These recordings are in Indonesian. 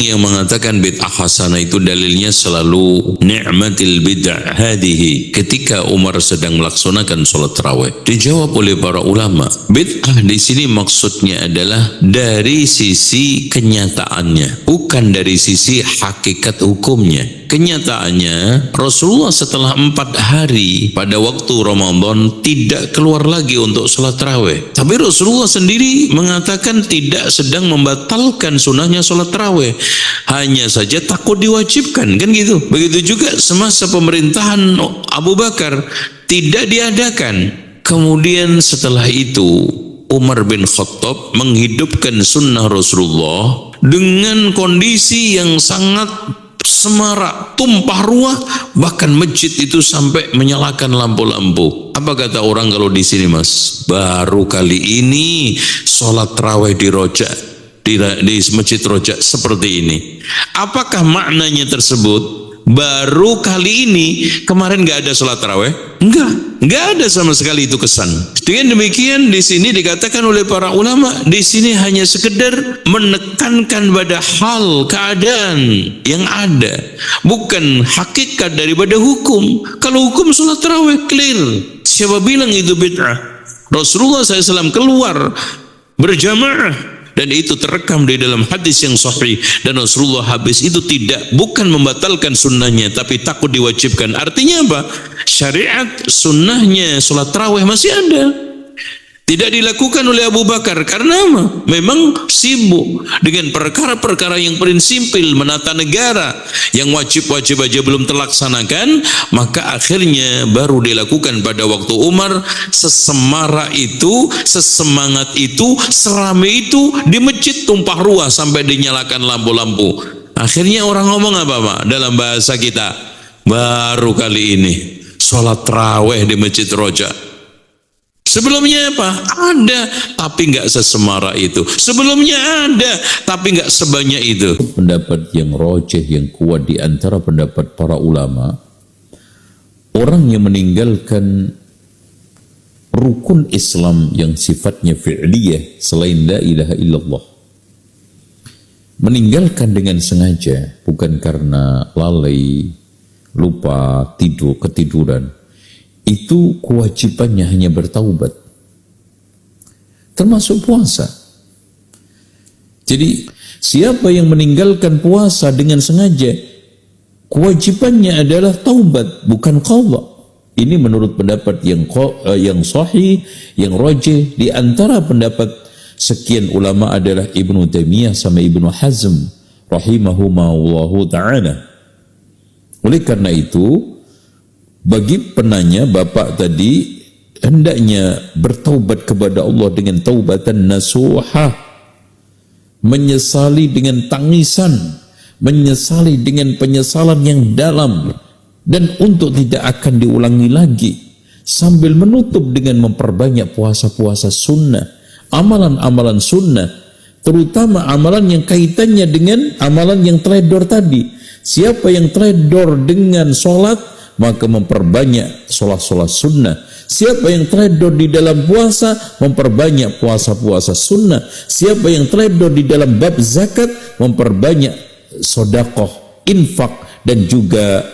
yang mengatakan bid'ah hasanah itu dalilnya selalu ni'matil bid'ah hadihi ketika Umar sedang melaksanakan sholat tarawih. Dijawab oleh para ulama, bid'ah di sini maksudnya adalah dari sisi kenyataannya, bukan dari sisi hakikat hukumnya. Kenyataannya Rasulullah setelah 4 hari pada waktu Ramadan tidak keluar lagi untuk sholat tarawih. Tapi Rasulullah sendiri mengatakan tidak sedang membatalkan sunnahnya sholat tarawih, hanya saja takut diwajibkan, kan gitu. Begitu juga semasa pemerintahan Abu Bakar tidak diadakan. Kemudian setelah itu Umar bin Khattab menghidupkan sunnah Rasulullah dengan kondisi yang sangat semarak, tumpah ruah, bahkan masjid itu sampai menyalakan lampu-lampu. Apa kata orang kalau di sini, Mas? Baru kali ini sholat tarawih di Roja, di masjid Roja seperti ini. Apakah maknanya tersebut? Baru kali ini, kemarin nggak ada sholat tarawih? Nggak ada sama sekali itu kesan. Dengan demikian di sini dikatakan oleh para ulama, di sini hanya sekedar menekankan pada hal keadaan yang ada, bukan hakikat daripada hukum. Kalau hukum sholat tarawih clear, siapa bilang itu bid'ah? Rasulullah SAW keluar berjamaah dan itu terekam di dalam hadis yang sahih, dan Rasulullah habis itu bukan membatalkan sunnahnya tapi takut diwajibkan. Artinya apa? Syariat sunnahnya sholat tarawih masih ada, tidak dilakukan oleh Abu Bakar karena apa? Memang sibuk dengan perkara-perkara yang prinsipil, menata negara, yang wajib-wajib aja belum terlaksanakan, maka akhirnya baru dilakukan pada waktu Umar. Sesemarak itu, sesemangat itu, serame itu di masjid, tumpah ruah sampai dinyalakan lampu-lampu. Akhirnya orang ngomong apa, Pak? Dalam bahasa kita, baru kali ini sholat tarawih di masjid Roja. Sebelumnya apa? Ada, tapi nggak sesemarak itu. Sebelumnya ada, tapi nggak sebanyak itu. Pendapat yang rojih, yang kuat di antara pendapat para ulama, orang yang meninggalkan rukun Islam yang sifatnya fi'liyah selain la ilaha illallah, meninggalkan dengan sengaja, bukan karena lalai, lupa, ketiduran, itu kewajibannya hanya bertaubat, termasuk puasa. Jadi siapa yang meninggalkan puasa dengan sengaja, kewajibannya adalah taubat, bukan qadha. Ini menurut pendapat yang sahih, yang rajih di antara pendapat sekian ulama adalah Ibnu Taimiyah sama Ibnu Hazm rahimahumullahu ta'ala. Oleh karena itu, bagi penanya Bapak tadi, hendaknya bertaubat kepada Allah dengan taubatan nasuha, menyesali dengan tangisan, menyesali dengan penyesalan yang dalam, dan untuk tidak akan diulangi lagi, sambil menutup dengan memperbanyak puasa-puasa sunnah, amalan-amalan sunnah, terutama amalan yang kaitannya dengan amalan yang teledor tadi. Siapa yang teledor dengan sholat, maka memperbanyak sholat-sholat sunnah. Siapa yang teledor di dalam puasa, memperbanyak puasa-puasa sunnah. Siapa yang teledor di dalam bab zakat, memperbanyak sodakoh, infak, dan juga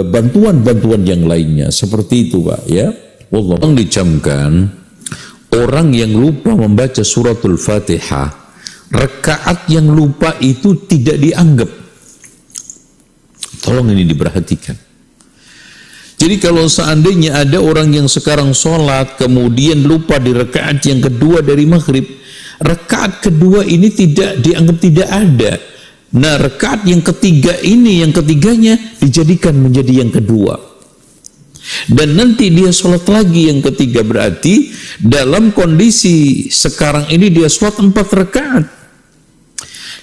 bantuan-bantuan yang lainnya. Seperti itu, Pak, ya. Wallah. Dicamkan orang yang lupa membaca suratul Fatihah, rakaat yang lupa itu tidak dianggap. Tolong ini diperhatikan. Jadi kalau seandainya ada orang yang sekarang sholat kemudian lupa di rakaat yang kedua dari maghrib, rakaat kedua ini tidak dianggap tidak ada. Nah, rakaat yang ketiga ini, yang ketiganya dijadikan menjadi yang kedua. Dan nanti dia sholat lagi yang ketiga, berarti dalam kondisi sekarang ini dia sholat 4 rakaat.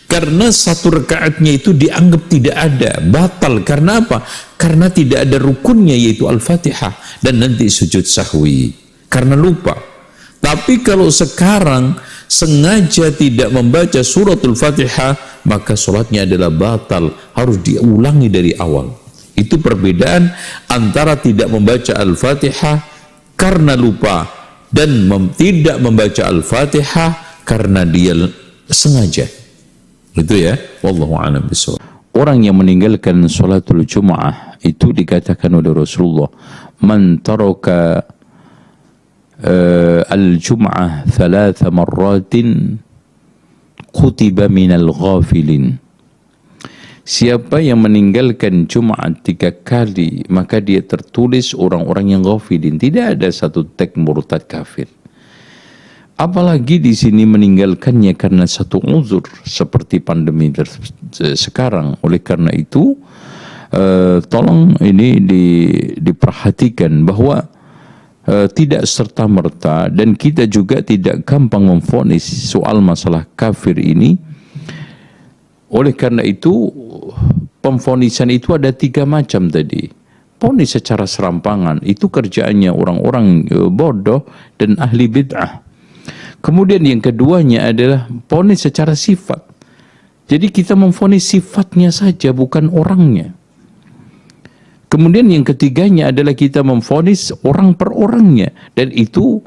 Karena 1 rakaatnya itu dianggap tidak ada, batal. Karena apa? Karena tidak ada rukunnya, yaitu Al-Fatihah, dan nanti sujud sahwi karena lupa. Tapi kalau sekarang sengaja tidak membaca suratul Fatihah, maka sholatnya adalah batal, harus diulangi dari awal. Itu perbedaan antara tidak membaca Al-Fatihah karena lupa dan tidak membaca Al-Fatihah karena dia sengaja. Itu ya, wallahu a'lam bishawab. Orang yang meninggalkan salatul Jum'ah itu dikatakan oleh Rasulullah, man taraka al-Jum'ah 3 marratin kutiba minal ghafilin. Siapa yang meninggalkan Jumat 3 kali, maka dia tertulis orang-orang yang ghafilin. Tidak ada satu tag murtad kafir. Apalagi di sini meninggalkannya karena satu uzur seperti pandemi sekarang. Oleh karena itu, tolong ini diperhatikan bahwa tidak serta-merta, dan kita juga tidak gampang memvonis soal masalah kafir ini. Oleh karena itu, pemvonisan itu ada 3 macam tadi. Vonis secara serampangan, itu kerjaannya orang-orang bodoh dan ahli bid'ah. Kemudian yang keduanya adalah vonis secara sifat. Jadi kita memvonis sifatnya saja, bukan orangnya. Kemudian yang ketiganya adalah kita memvonis orang per orangnya, dan itu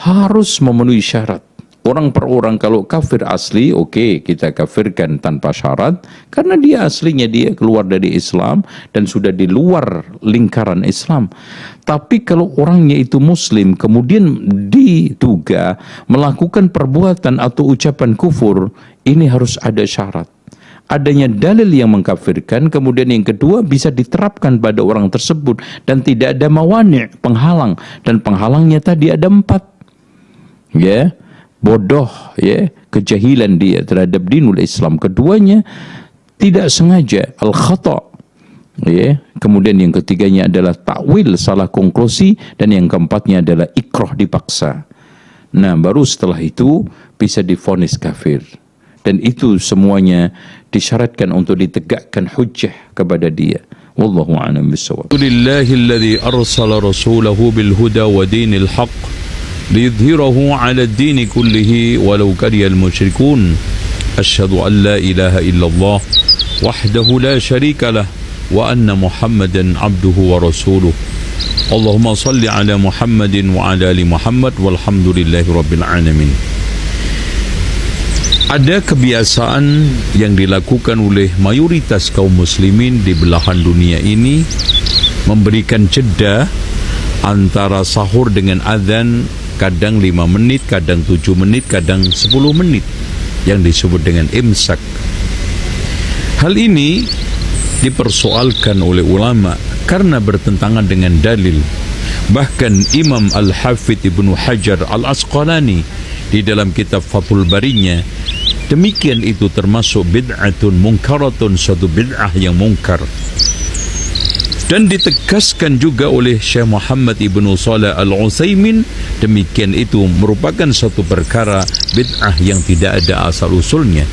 harus memenuhi syarat. Orang per orang, kalau kafir asli, oke, kita kafirkan tanpa syarat, karena dia aslinya dia keluar dari Islam dan sudah di luar lingkaran Islam. Tapi kalau orangnya itu Muslim, kemudian diduga melakukan perbuatan atau ucapan kufur, ini harus ada syarat. Adanya dalil yang mengkafirkan, kemudian yang kedua bisa diterapkan pada orang tersebut, dan tidak ada mawani', penghalang, dan penghalangnya tadi ada 4. Ya, bodoh, ya, kejahilan dia terhadap dinul Islam. Keduanya tidak sengaja, al-khata', ya. Kemudian yang ketiganya adalah takwil, salah konklusi, dan yang keempatnya adalah ikrah, dipaksa. Nah, baru setelah itu bisa divonis kafir. Dan itu semuanya disyaratkan untuk ditegakkan hujjah kepada dia. Wallahu a'lam bishawab. Alhamdulillahilladzi arsala rasulahu bil huda wa dinil haqq liyudhhirahu 'ala ad-din kullihi walau karihal musyrikun. Asyhadu an la ilaha illallah wahdahu la syarika lah wa anna Muhammadan 'abduhu wa rasuluh. Allahumma salli 'ala Muhammadin wa 'ala ali Muhammad walhamdulillahi rabbil alamin. Ada kebiasaan yang dilakukan oleh mayoritas kaum muslimin di belahan dunia ini, memberikan jeda antara sahur dengan azan, kadang 5 menit, kadang 7 menit, kadang 10 menit, yang disebut dengan imsak. Hal ini dipersoalkan oleh ulama karena bertentangan dengan dalil. Bahkan Imam Al-Hafidh Ibnu Hajar Al-Asqalani di dalam kitab Fathul Barinya, demikian itu termasuk bid'atun munkaratun, suatu bid'ah yang mungkar. Dan ditegaskan juga oleh Syekh Muhammad Ibnu Shalih Al-Utsaimin, demikian itu merupakan suatu perkara bid'ah yang tidak ada asal usulnya.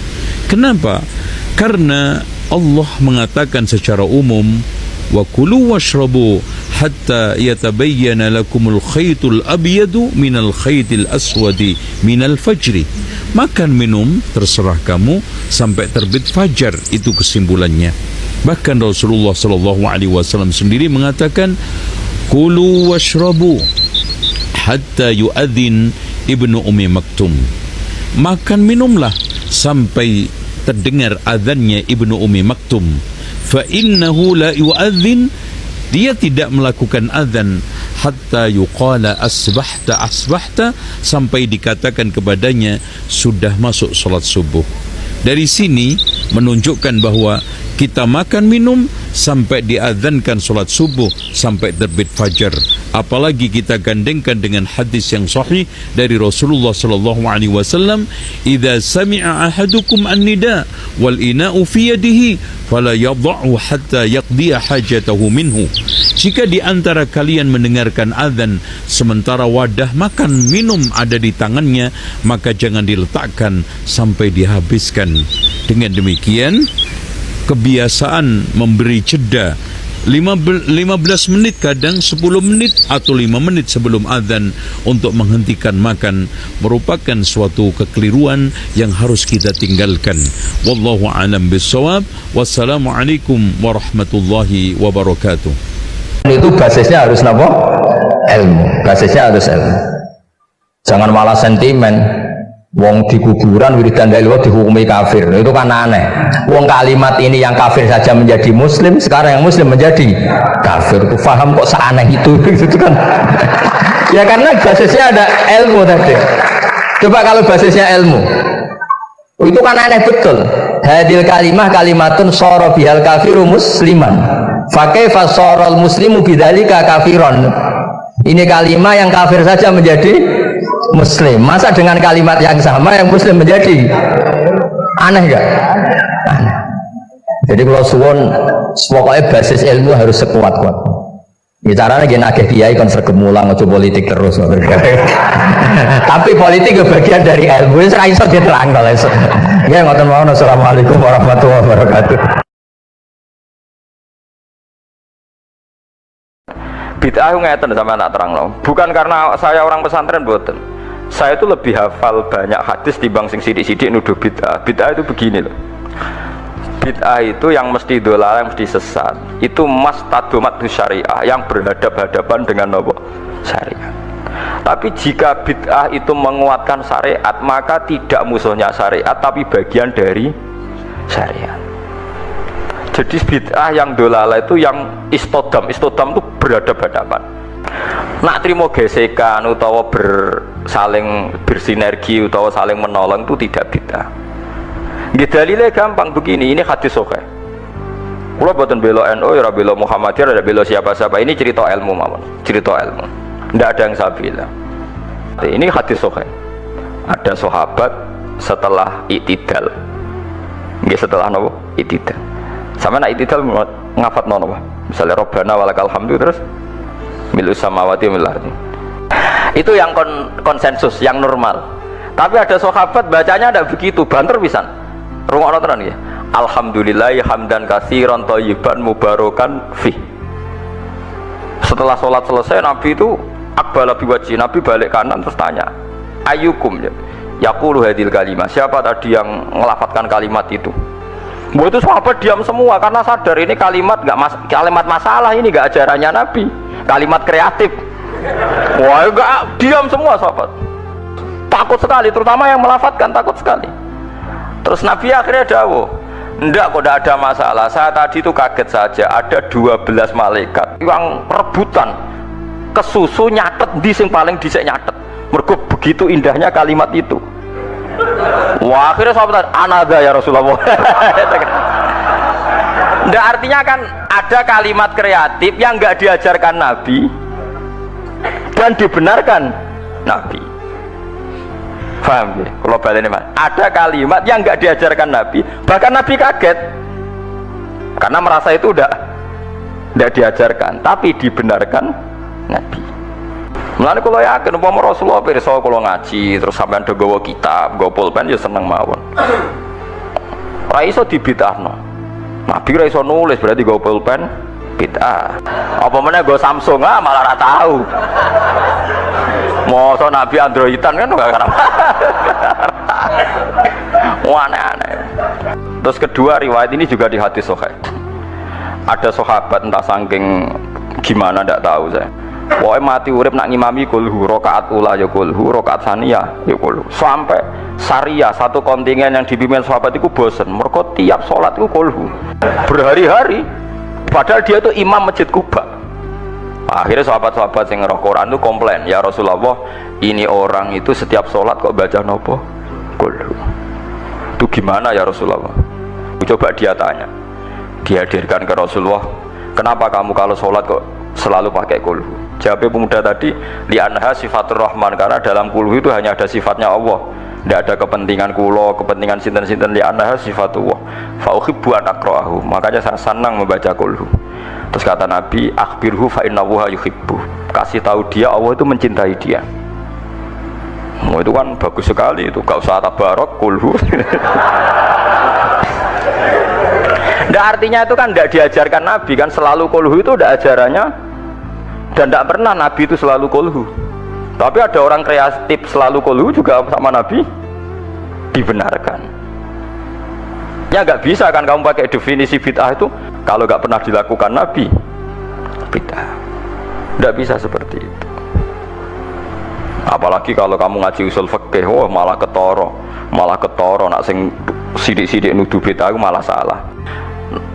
Kenapa? Karena Allah mengatakan secara umum, wa kulu washrabu hatta yatabayyana lakumul khaytul abyadu minal khaytil aswadi minal fajri. Makan minum terserah kamu sampai terbit fajar, itu kesimpulannya. Bahkan Rasulullah SAW sendiri mengatakan, kulu washrabu hatta yu'adzin Ibnu Ummi Maktum. Makan minumlah sampai terdengar azannya Ibnu Ummi Maktum. Fa innahu la yu'adzin, dia tidak melakukan azan hatta yuqala asbahta asbahta, sampai dikatakan kepadanya sudah masuk salat subuh. Dari sini menunjukkan bahwa kita makan minum sampai diazankan salat subuh, sampai terbit fajar. Apalagi kita gandengkan dengan hadis yang sahih dari Rasulullah SAW, idza sami'a ahadukum an-nida wal ina'u fi yadihi fala yadh'u hatta yaqdiya hajatahu minhu. Jika di antara kalian mendengarkan azan sementara wadah makan minum ada di tangannya, maka jangan diletakkan sampai dihabiskan. Dengan demikian, kebiasaan memberi jeda 15 menit, kadang 10 menit atau 5 menit sebelum azan untuk menghentikan makan merupakan suatu kekeliruan yang harus kita tinggalkan. Wallahu a'lam bishawab. Wassalamualaikum warahmatullahi wabarakatuh. Itu basisnya harus apa? Ilmu. Basisnya harus ilmu. Jangan malah sentimen. Wong di kuburan wiridan la ilaha dihukumi kafir. Itu kan aneh. Wong kalimat ini yang kafir saja menjadi muslim, sekarang yang muslim menjadi kafir. Itu paham kok seaneh itu gitu kan. Ya karena basisnya ada ilmu tadi. Coba kalau basisnya ilmu. Itu kan aneh betul. Hadil kalimah kalimatun sara bihal kafiru musliman. Fa kaifa saral muslimu bidzalika kafiron. Ini kalimat yang kafir saja menjadi muslim. Masa dengan kalimat yang sama yang muslim menjadi aneh enggak? Aneh. Jadi kalau suwon pokoknya basis ilmu harus sekuat-kuat. Bicaranya gini agak kiai kon sergemulang ojo politik terus. Tapi politik itu bagian dari ilmu. Wis ra iso diterang kalau iso. Ya ngoten mawon. Assalamualaikum warahmatullahi wabarakatuh. Bid'ah ngeten sama tak terangno. Bukan karena saya orang pesantren boten. Saya itu lebih hafal banyak hadis timbang sing sidik-sidik nuduh bid'ah. Bid'ah itu begini loh. Bid'ah itu yang mesti dolal, yang mesti sesat. Itu mas tadomat syariah yang berhadap-hadapan dengan apa? Syariat. Tapi jika bid'ah itu menguatkan syariat, maka tidak musuhnya syariat, tapi bagian dari syariat. Jadi bid'ah yang dolala itu yang istodam itu berhadap-hadapan. Nak terima gesekan utawa saling bersinergi utawa saling menolong itu tidak bid'ah. Dalilnya gampang begini, ini hadis sahih. Kula boten bela NU, ya bela Muhammadiyah, ya bela siapa-siapa. Ini cerita ilmu mawon, cerita ilmu. Tidak ada yang saya bilang. Ini hadis sahih. Ada sahabat setelah i'tidal. Nggih setelah napa? I'tidal. Sama nak itidal ngafat nono apa? Misalnya Robbana walakal hamdu terus milu samawati milu ardi. Itu yang konsensus, yang normal. Tapi ada sahabat bacanya ada begitu, banter pisan. Rungokno tenan nggih. Alhamdulillahi hamdan katsiran thayyiban mubarakan fi. Setelah sholat selesai Nabi itu aqbala biwajhi, Nabi balik kanan terus tanya, "Ayyukum ya yaqulu hadil kalimah?" Siapa tadi yang ngelafatkan kalimat itu? Itu sahabat diam semua karena sadar ini kalimat kalimat masalah, ini enggak ajarannya Nabi, kalimat kreatif. Wah, enggak, diam semua sahabat. Takut sekali, terutama yang melafatkan takut sekali. Terus Nabi akhirnya dawuh, "Enggak kok, enggak ada masalah. Saya tadi itu kaget saja, ada 12 malaikat yang rebutan kesusu nyatet di sing paling dhisik nyatet. Mergo begitu indahnya kalimat itu." Wah, akhirnya sahabat anada ya Rasulullah. Nggak, artinya kan ada kalimat kreatif yang nggak diajarkan Nabi dan dibenarkan Nabi. Paham ya? Kalau balik ini, ada kalimat yang nggak diajarkan Nabi, bahkan Nabi kaget karena merasa itu udah diajarkan, tapi dibenarkan Nabi. Mulane kula yakin umpama Rasulullah pirsa kula ngaji terus sampean do gawa kitab, gawa pulpen ya seneng mawon. Ora iso dibid'ahno. Nabi ora iso nulis berarti gawa pulpen bid'ah. Apa meneh gawa Samsung malah ora tahu. Mosok Nabi Androidan kan enggak karep. Aneh-aneh. Terus kedua riwayat ini juga di hadis sahih. Ada sahabat entah saking gimana ndak tahu saya. Pokoknya mati urip nak ngimami kulhu, rokaat ula ya kulhu, rokaat saniyah ya kulhu. Sampai syariah satu kontingen yang dipimpin sahabat itu bosen. Mereka tiap sholat itu kulhu berhari-hari. Padahal dia itu imam masjid Kuba. Akhirnya sahabat-sahabat yang ngerok Quran itu komplain, ya Rasulullah, ini orang itu setiap sholat kok baca nopo kulhu. Itu gimana ya Rasulullah? Coba dia tanya, dihadirkan ke Rasulullah, kenapa kamu kalau sholat kok selalu pakai kulhu? Jawab pemuda tadi, li'anha sifatur rahman, karena dalam kulhu itu hanya ada sifatnya Allah, tidak ada kepentingan kulo, kepentingan sinten-sinten. Li'anha sifatullah fa uhibbu an aqra'ahu, makanya saya senang membaca kulhu. Terus kata Nabi, akhbirhu fa innallaha yuhibbu, kasih tahu dia Allah itu mencintai dia. Itu kan bagus sekali, itu gak usah tabarok kulhu. Nggak, artinya itu kan tidak diajarkan Nabi kan, selalu kulhu itu tidak ajarannya. Dan tidak pernah Nabi itu selalu kulhu. Tapi ada orang kreatif selalu kulhu juga sama Nabi dibenarkan. Ya nggak bisa kan kamu pakai definisi bid'ah itu kalau nggak pernah dilakukan Nabi bid'ah. Nggak bisa seperti itu. Apalagi kalau kamu ngaji usul fikih, malah ketoro nak sing sidik-sidik nuduh bid'ah malah salah.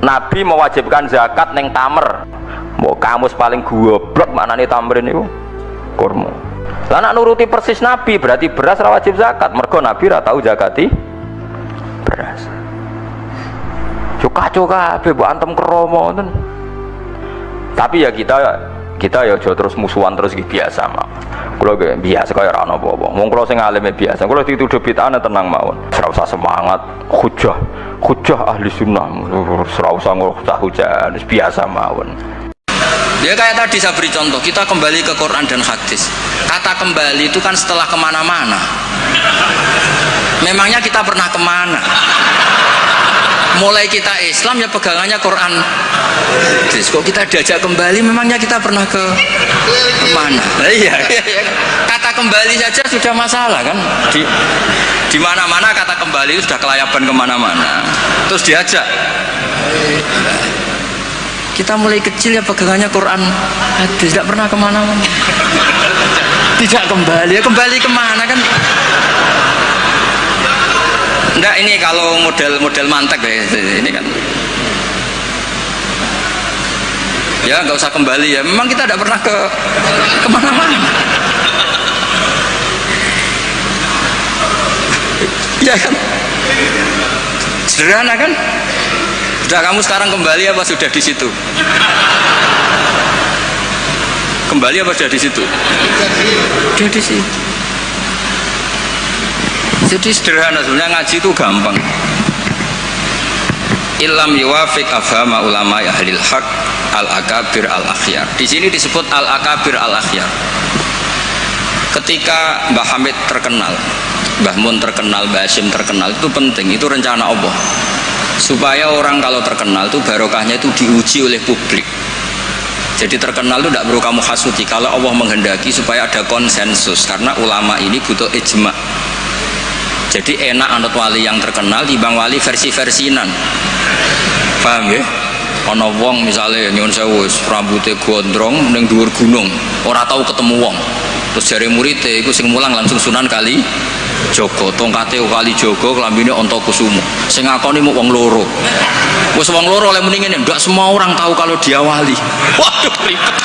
Nabi mewajibkan zakat neng tamer. Mau kamus paling goblok maknane tamrin itu kurma. Lah nak nuruti persis Nabi berarti beras ra wajib zakat. Mergo Nabi ra tau zakati beras. Kacau kabeh mbok antem kromo ngoten. Tapi ya kita ya aja terus musuhan terus biasa mah. Kula ge biasa kaya ora ana apa-apa. Wong kula sing alime biasa. Kula dituduh bid'ah tenang mawon. Ora usah semangat, hujah ahli sunnah. Ora usah hujah, biasa mawon. Ya kayak tadi saya beri contoh, kita kembali ke Quran dan hadis. Kata kembali itu kan setelah kemana-mana. Memangnya kita pernah kemana? Mulai kita Islam ya pegangannya Quran. Terus kok kita diajak kembali, memangnya kita pernah ke mana? Iya. Kata kembali saja sudah masalah kan? Di mana-mana kata kembali sudah kelayaban kemana-mana. Terus diajak. Kita mulai kecil ya pegangannya Quran hadis, tidak pernah kemana-mana. Tidak kembali, ya kembali kemana kan? Enggak, ini kalau model mantek ya, ini kan ya nggak usah kembali ya, memang kita tidak pernah kemana-mana. Ya kan, sederhana kan? Sudah kamu sekarang kembali apa sudah di situ? Kembali apa sudah di situ? Sudah di situ. Jadi sederhana, sebenarnya ngaji itu gampang. Illam yuwafiq afhama ulama ahlil haq al-akabir al-akhyar. Di sini disebut al-akabir al-akhyar. Ketika Mbah Hamid terkenal, Mbah Mun terkenal, Mbah Hashim terkenal, itu penting, itu rencana Allah. Supaya orang kalau terkenal itu barokahnya itu diuji oleh publik. Jadi terkenal itu tidak perlu kamu hasuti, kalau Allah menghendaki supaya ada konsensus, karena ulama ini butuh ijma. Jadi enak anut wali yang terkenal dibanding wali versi-versinan. Paham ya? Ana wong misalnya nyuwun sewu rambutnya gondrong ning dhuwur gunung, ora tahu ketemu wong. Terus jare muridé iku sing mulang langsung Sunan Kali Jogo, tongkate Kali Jogo, klambine Antakusuma. Sing ngakoni mung wong loro. Wis wong loro oleh muni ngene, ndak semua orang tahu kalau dia wali. Waduh, ribet.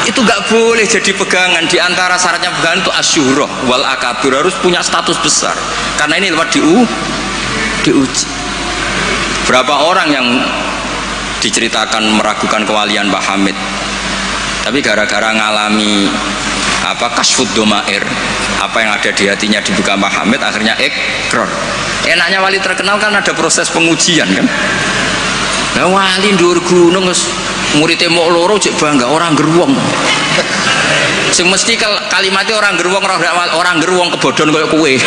Itu gak boleh jadi pegangan. Di antara syaratnya pegangan itu asyurah wal akabir, harus punya status besar, karena ini lewat diuji. Berapa orang yang diceritakan meragukan kewalian Mbah Hamid, tapi gara-gara ngalami kasfud domair, apa yang ada di hatinya dibuka Mbah Hamid, akhirnya ikrar. Enaknya wali terkenal kan ada proses pengujian kan. Nah wali dhuwur gunung muridnya mau loro cek bangga orang geruang. Sing mesti kalimatnya orang geruang, orang geruang kebodon kayak kue.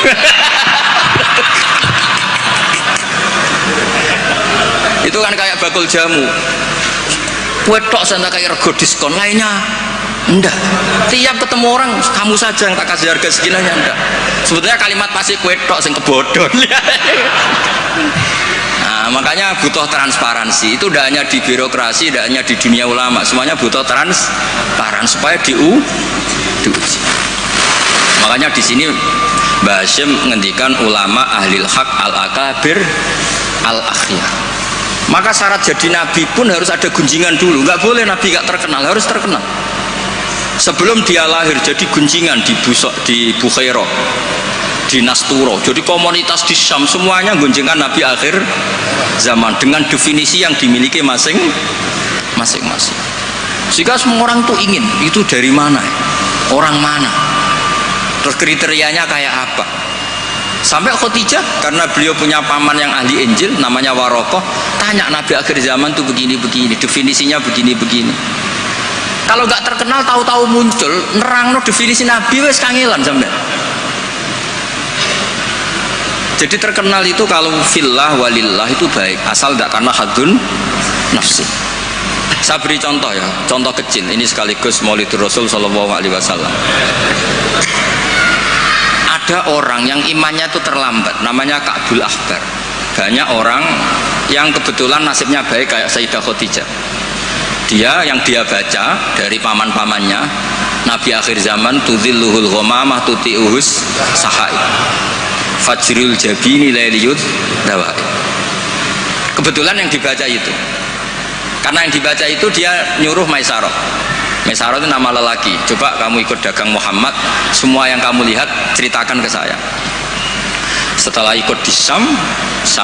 Itu kan kayak bakul jamu. Kue tok santai kayak rego diskon, lainnya enggak. Tiap ketemu orang kamu saja yang tak kasih harga seginanya enggak. Sebetulnya kalimat pasti kue tok sing kebodon. Nah, makanya butuh transparansi. Itu tidak hanya di birokrasi, tidak hanya di dunia ulama, semuanya butuh transparan supaya diuji. Makanya di sini Mbah Hashim menghentikan ulama ahlil haq al-akabir al-akhyar. Maka syarat jadi nabi pun harus ada gunjingan dulu. Nggak boleh nabi nggak terkenal, harus terkenal. Sebelum dia lahir jadi gunjingan di Bukhairah, di Nasturo, jadi komunitas di Syam semuanya gunjingan Nabi akhir zaman dengan definisi yang dimiliki masing-masing. Sehingga semua orang tuh ingin itu dari mana, orang mana, terus kriterianya kayak apa. Sampai Khadijah karena beliau punya paman yang ahli Injil namanya Warokoh, tanya Nabi akhir zaman tuh begini-begini, definisinya begini-begini. Kalau nggak terkenal tahu-tahu muncul nerangno definisi Nabi wes kangelan sampai. Jadi terkenal itu kalau fillah walillah itu baik, asal tidak karena hadun nafsi. Saya beri contoh ya, contoh kecil ini sekaligus Maulidur Rasul Shallallahu Alaihi Wasallam. Ada orang yang imannya itu terlambat, namanya Ka'bul Ahbar. Banyak orang yang kebetulan nasibnya baik kayak Sayyidah Khadijah. yang dia baca dari paman-pamannya, Nabi akhir zaman tudhilluhul ghamamah tuti'uhus sahai fajrul jabini lailiyud dawai. Kebetulan yang dibaca itu, karena yang dibaca itu dia nyuruh Maisarah. Maisarah itu nama lelaki. Coba kamu ikut dagang Muhammad, semua yang kamu lihat ceritakan ke saya. Setelah ikut di Syam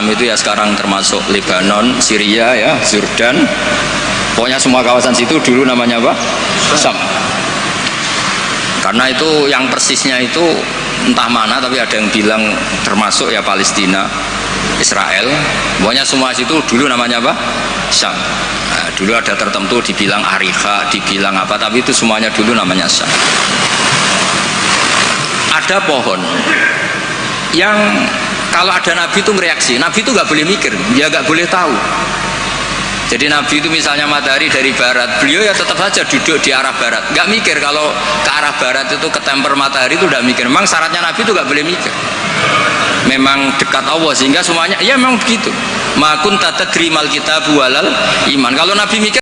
itu ya sekarang termasuk Lebanon, Syria ya, Jordan, pokoknya semua kawasan situ dulu namanya apa? Syam. Karena itu yang persisnya itu entah mana, tapi ada yang bilang termasuk ya Palestina, Israel, pokoknya semua situ dulu namanya apa? Syam. Nah, dulu ada tertentu dibilang Ariha, dibilang apa, tapi itu semuanya dulu namanya Syam. Ada pohon yang kalau ada Nabi itu reaksi, Nabi itu nggak boleh mikir, dia nggak boleh tahu. Jadi Nabi itu misalnya matahari dari barat, beliau ya tetap saja duduk di arah barat, nggak mikir kalau ke arah barat itu ketemper matahari itu nggak mikir. Memang syaratnya Nabi itu nggak boleh mikir. Memang dekat Allah sehingga semuanya, ya memang begitu. Ma kunta tadri mal kitab walal iman. Kalau Nabi mikir